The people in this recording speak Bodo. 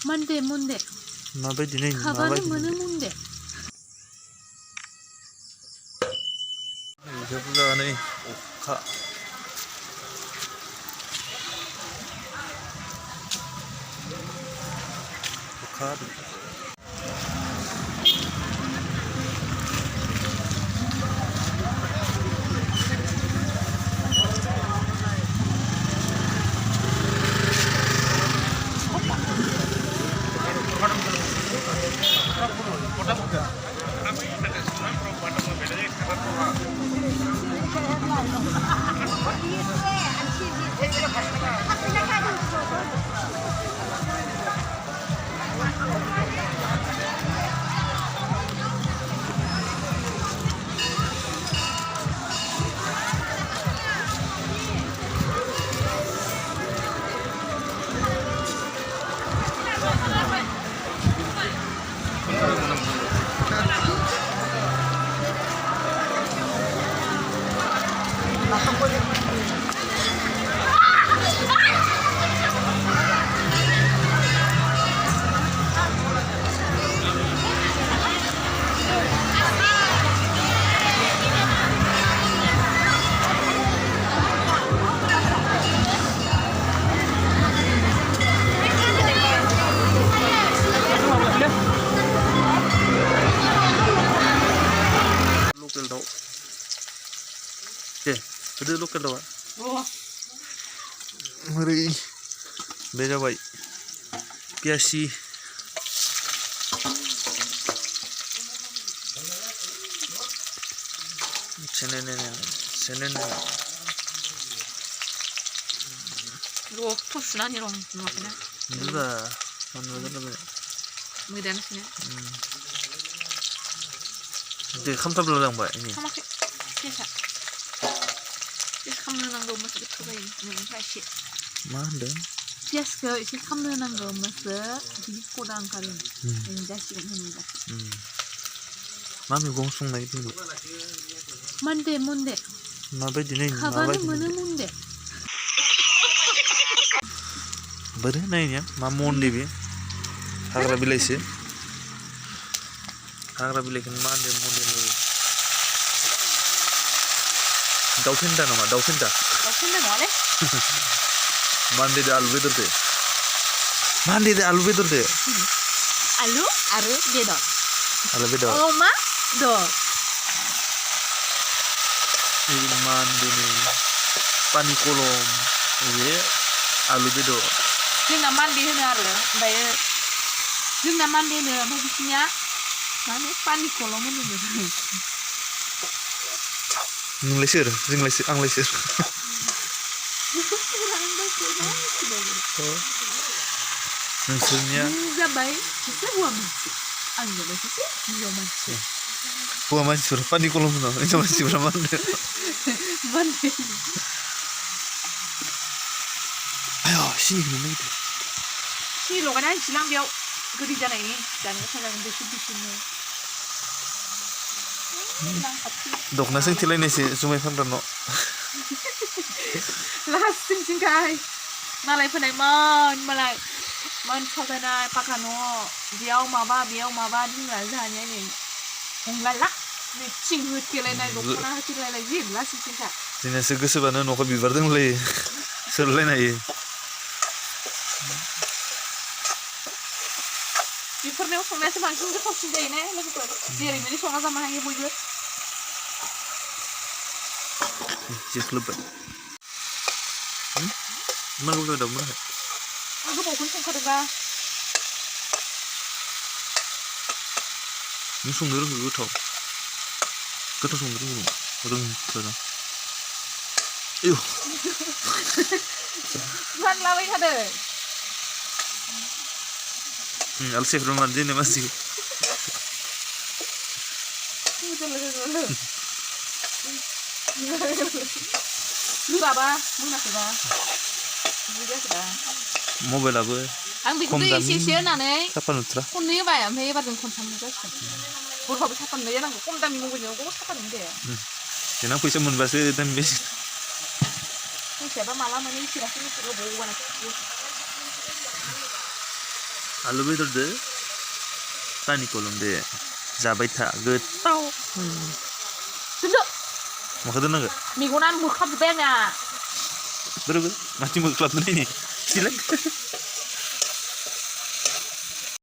Monday, Monday. माबायदि नायनो 가방에 뭐는 Monday. जेब्ला नै अखा lockel daw. Gede lockel daw. Mari beda baik. Piasi. Senen. 이거 토스나니랑 뭐하냐? 누가 만나는 거. 뭐이다는 시네. 이제 캄탑을 랑 봐. ini. 사막해. 세사. kamnang go mas itu bay ni kashi Mana? yes ke isi kamnang go mas di kodang kali ini dasi ini Mami gongsong na itu. Monday Mabai dinay kabarnya mana Monday Bade na niya Monday bi Hagra bilay si Hagra bilay kan Monday Dauphinda nama Dauphinda mana Monday de alu bedor de Monday de alu bedor de alu bedor alu bedor oma do ini Monday ni pani kolom ini alu bedor जोंना Monday होनो आरो ओमफ्राय जोंना Monday होनो ओमफ्राय बिसिनिया माने पानि कलम होनो Nunglaisir, anglaisir. Nungsulnya. Zabai, kita buah manci. Anjir, kita buah manci. Buah manci berapa di kolom no? Itu manci berapa? Monday. Ayo, sini gimana gitu? Sini lo kan yang silang biau kerja ini, jangan salah di sini. Dok nasi tilai nasi sumai fan rano. Last sing kai. Malai panai malai. Man saudara pakano. Biau maba di nggak zanya ni. Enggak lah. Ni cinggut tilai nai dok pernah tilai lagi last sing kai. Sini seges sebenarnya noko bibar deng lagi. Selai nai. Bifarnya usungnya sebangsa itu pasti deh nih. Lagi tuh. Dia ini soalnya sama yang ibu juga. Just lupa. Mana gue udah mana? Aku mau kuncung ke depan. Musuh dulu gue tahu. Kita sungguh dulu. Orang sana. Iyo. Bukan lawai ada. Alsef rumah dia nih masih. Lu apa? Mana sudah? Sudah sudah. Mobile apa? Ang bikin tuh isi nane. Kapan utra? Kunni apa ya? Mei badan kon sama juga. Baru habis kapan dia nang kom dami mau punya kok kapan dia? Kenapa bisa membahas dan bis? Ini siapa malam ini istirahat ini perlu bawa anak. आलु बेदरदो पानि कलमदो जाबाय था गोथाव दोनदो माखौ दोननांगो मेगनानो मोख्लाबजोब्बाय आंना बोरोबो माथि मोख्लाबनो नायनि सिलाय